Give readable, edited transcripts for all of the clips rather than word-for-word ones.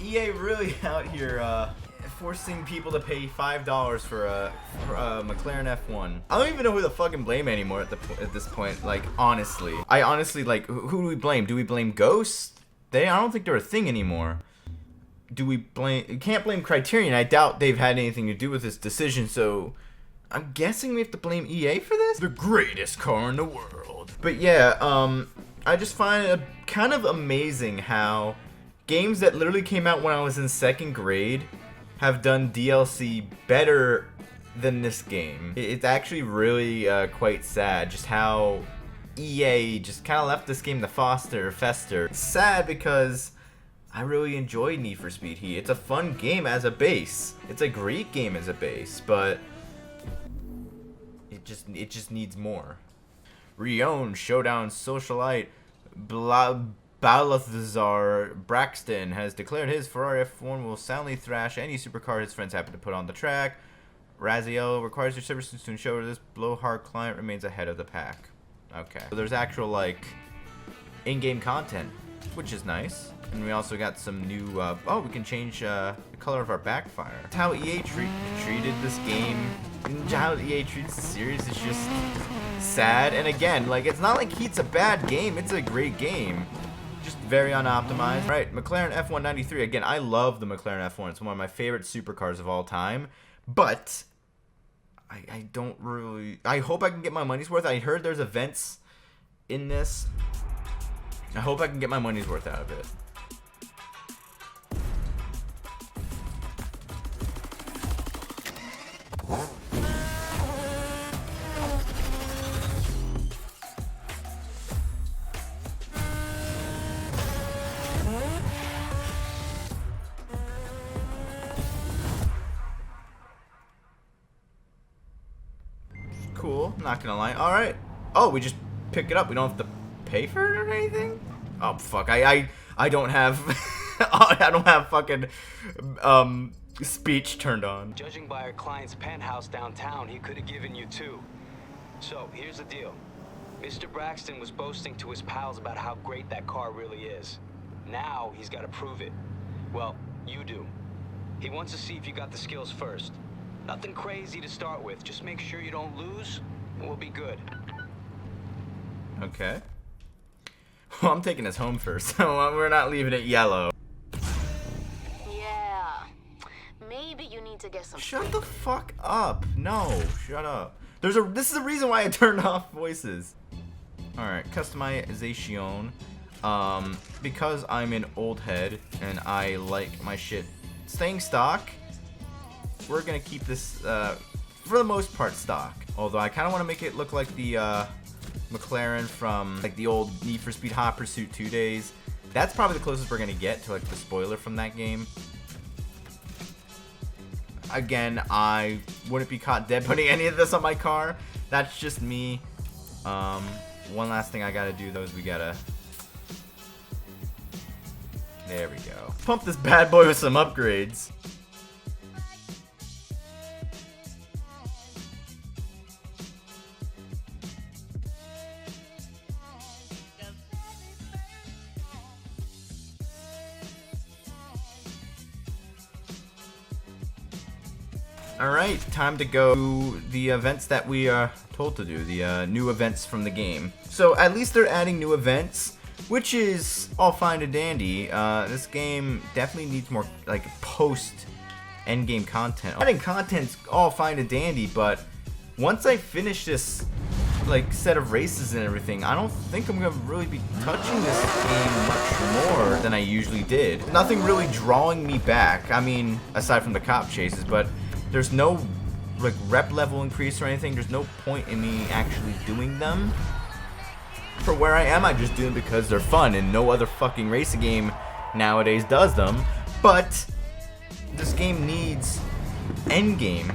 EA really out here forcing people to pay $5 for a McLaren F1. I don't even know who to fucking blame anymore at this point. Like, honestly, I honestly, like, who do we blame? Do we blame Ghosts? I don't think they're a thing anymore. Do we blame? You can't blame Criterion. I doubt they've had anything to do with this decision. So I'm guessing we have to blame EA for this. The greatest car in the world. But yeah, I just find it kind of amazing how games that literally came out when I was in 2nd grade have done DLC better than this game. It's actually really quite sad just how EA just kind of left this game to fester. It's sad because I really enjoyed Need for Speed Heat. It's a fun game as a base. It's a great game as a base, but it just needs more. Rion, Showdown, Socialite, Balthazar Braxton has declared his Ferrari F1 will soundly thrash any supercar his friends happen to put on the track. Raziel requires your services to ensure this blowhard client remains ahead of the pack. Okay. So there's actual, like, in-game content, which is nice. And we also got some new, oh, we can change the color of our backfire. That's how EA treated this game. And how EA treats the series is just sad. And again, like, it's not like Heat's a bad game. It's a great game. Just very unoptimized. Right, McLaren F1 93. Again, I love the McLaren F1. It's one of my favorite supercars of all time. But I don't really... I hope I can get my money's worth. I heard there's events in this. I hope I can get my money's worth out of it. Cool, not gonna lie. Alright. Oh, we just pick it up. We don't have to pay for it or anything? Oh, fuck. I don't have... I don't have fucking speech turned on. Judging by our client's penthouse downtown, he could have given you 2. So, here's the deal. Mr. Braxton was boasting to his pals about how great that car really is. Now, he's got to prove it. Well, you do. He wants to see if you got the skills first. Nothing crazy to start with. Just make sure you don't lose, and we'll be good. Okay. Well, I'm taking this home first, so we're not leaving it yellow. Yeah. Maybe you need to get some... Shut the fuck up. No, shut up. This is the reason why I turned off voices. Alright, customization. Because I'm an old head and I like my shit staying stock, we're gonna keep this for the most part stock. Although I kinda wanna make it look like the McLaren from like the old Need for Speed Hot Pursuit 2 days. That's probably the closest we're gonna get to like the spoiler from that game. Again, I wouldn't be caught dead putting any of this on my car. That's just me. One last thing I gotta do though is we gotta... There we go. Pump this bad boy with some upgrades. Alright, time to go to the events that we are told to do, the new events from the game. So at least they're adding new events, which is all fine and dandy. This game definitely needs more like post-endgame content. Adding content's all fine and dandy, but once I finish this like set of races and everything, I don't think I'm gonna really be touching this game much more than I usually did. Nothing really drawing me back. I mean, aside from the cop chases, but there's no like rep level increase or anything. There's no point in me actually doing them. For where I am, I just do them because they're fun, and no other fucking racing game nowadays does them. But this game needs endgame,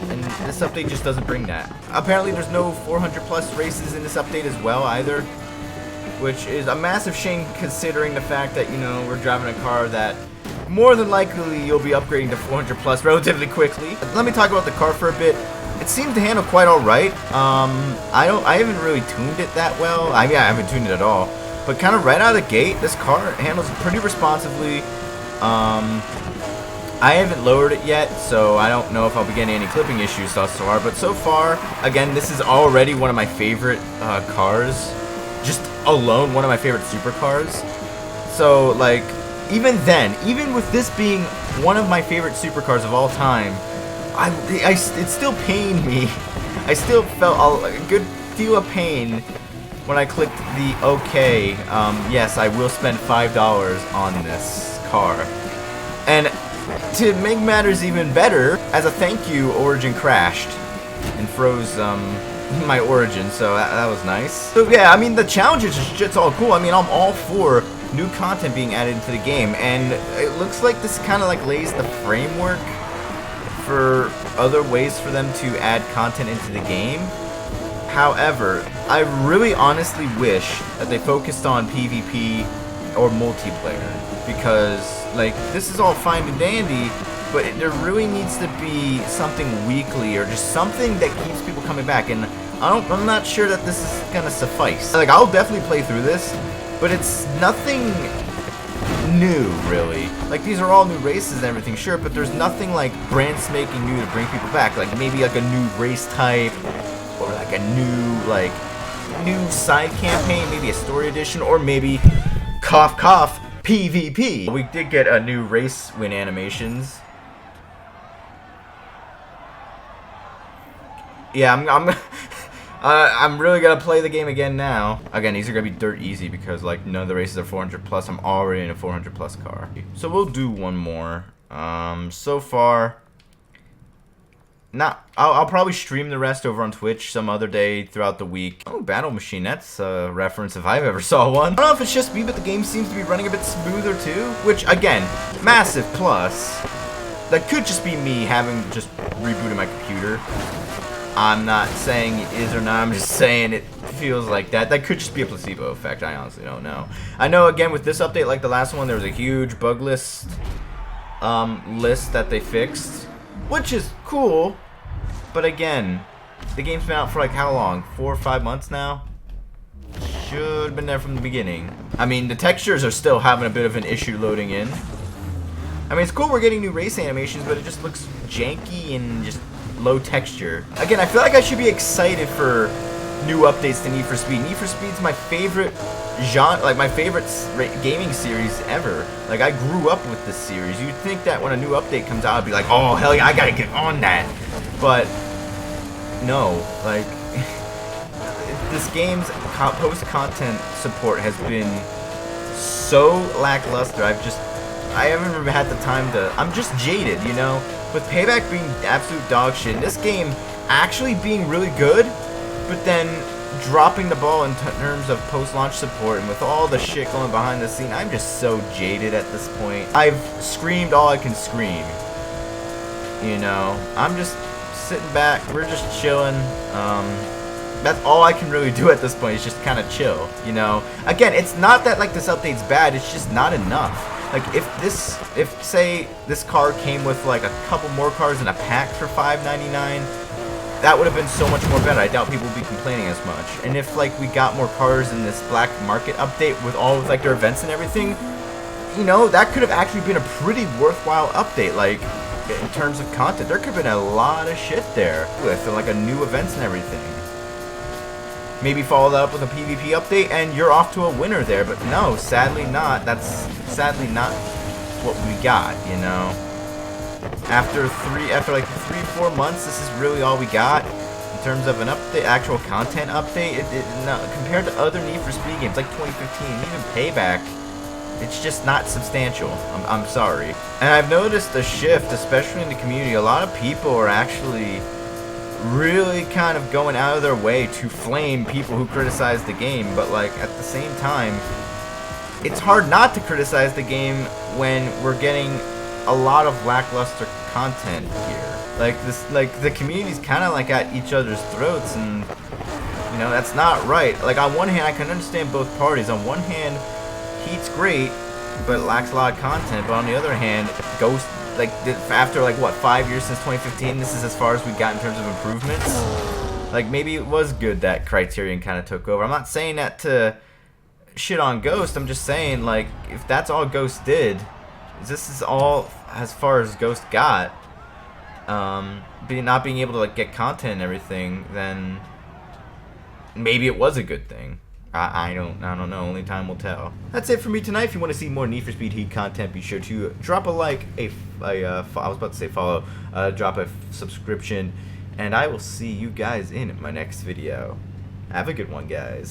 and this update just doesn't bring that. Apparently there's no 400 plus races in this update as well either, which is a massive shame considering the fact that, you know, we're driving a car that more than likely you'll be upgrading to 400 plus relatively quickly. Let me talk about the car for a bit. It seems to handle quite alright. I haven't really tuned it that well. I mean, I haven't tuned it at all. But kind of right out of the gate, this car handles pretty responsively. I haven't lowered it yet, so I don't know if I'll be getting any clipping issues thus far. But so far, again, this is already one of my favorite cars. Just alone, one of my favorite supercars. So, like, even then, even with this being one of my favorite supercars of all time, it still pained me. I still felt a good deal of pain when I clicked the OK. Yes, I will spend $5 on this car. And to make matters even better, as a thank you, Origin crashed and froze my Origin, so that was nice. So yeah, I mean, the challenges are just all cool. I mean, I'm all for new content being added into the game, and it looks like this kind of like lays the framework for other ways for them to add content into the game. However, I really honestly wish that they focused on PvP or multiplayer, because like, this is all fine and dandy, but there really needs to be something weekly or just something that keeps people coming back, and I'm not sure that this is gonna suffice. Like, I'll definitely play through this, but it's nothing new, really. Like, these are all new races and everything, sure, but there's nothing like brand spanking new to bring people back. Like, maybe like a new race type, or like a new side campaign, maybe a story edition, or maybe cough cough PvP. We did get a new race win animations. Yeah, I'm really gonna play the game again now. Again, these are gonna be dirt easy because like none of the races are 400 plus. I'm already in a 400 plus car. So we'll do one more. So far, I'll probably stream the rest over on Twitch some other day throughout the week. Oh, Battle Machine, that's a reference if I've ever saw one. I don't know if it's just me, but the game seems to be running a bit smoother too, which again, massive plus. That could just be me having just rebooted my computer. I'm not saying it is or not, I'm just saying it feels like that. That could just be a placebo effect, I honestly don't know. I know, again, with this update, like the last one, there was a huge bug list that they fixed, which is cool, but again, the game's been out for like how long? 4 or 5 months now? Should have been there from the beginning. I mean, the textures are still having a bit of an issue loading in. I mean, it's cool we're getting new race animations, but it just looks janky and just low texture. Again, I feel like I should be excited for new updates to Need for Speed. Need for Speed's my favorite genre, like my favorite gaming series ever. Like, I grew up with this series. You'd think that when a new update comes out, I'd be like, oh, hell yeah, I gotta get on that. But, no, like, this game's post-content support has been so lackluster. I haven't even had the time to, I'm just jaded, you know? With Payback being absolute dog shit, and this game actually being really good, but then dropping the ball in terms of post-launch support, and with all the shit going behind the scene, I'm just so jaded at this point. I've screamed all I can scream. You know, I'm just sitting back, we're just chilling. That's all I can really do at this point, is just kind of chill, you know? Again, it's not that like this update's bad, it's just not enough. Like, if say this car came with like a couple more cars in a pack for $5.99, that would have been so much more better. I doubt people would be complaining as much. And if like we got more cars in this black market update with all of like their events and everything, you know, that could have actually been a pretty worthwhile update. Like, in terms of content, there could have been a lot of shit there with like a new events and everything. Maybe follow that up with a PvP update, and you're off to a winner there. But no, sadly not. That's sadly not what we got, you know. After like 3-4 months, this is really all we got in terms of an update, actual content update. No, compared to other Need for Speed games like 2015, even Payback, it's just not substantial. I'm sorry. And I've noticed a shift, especially in the community. A lot of people are actually really kind of going out of their way to flame people who criticize the game, but like at the same time, it's hard not to criticize the game when we're getting a lot of lackluster content here. Like the community's kind of like at each other's throats, and you know, that's not right. Like, on one hand, I can understand both parties. On one hand, Heat's great, but it lacks a lot of content. But on the other hand, Ghost, like, after like what, 5 years since 2015, this is as far as we got in terms of improvements. Like, maybe it was good that Criterion kind of took over. I'm not saying that to shit on Ghost. I'm just saying, like, if that's all Ghost did, this is all as far as Ghost got, not being able to like get content and everything, then maybe it was a good thing. I don't know. Only time will tell. That's it for me tonight. If you want to see more Need for Speed Heat content, be sure to drop a like, I was about to say follow, drop a subscription, and I will see you guys in my next video. Have a good one, guys.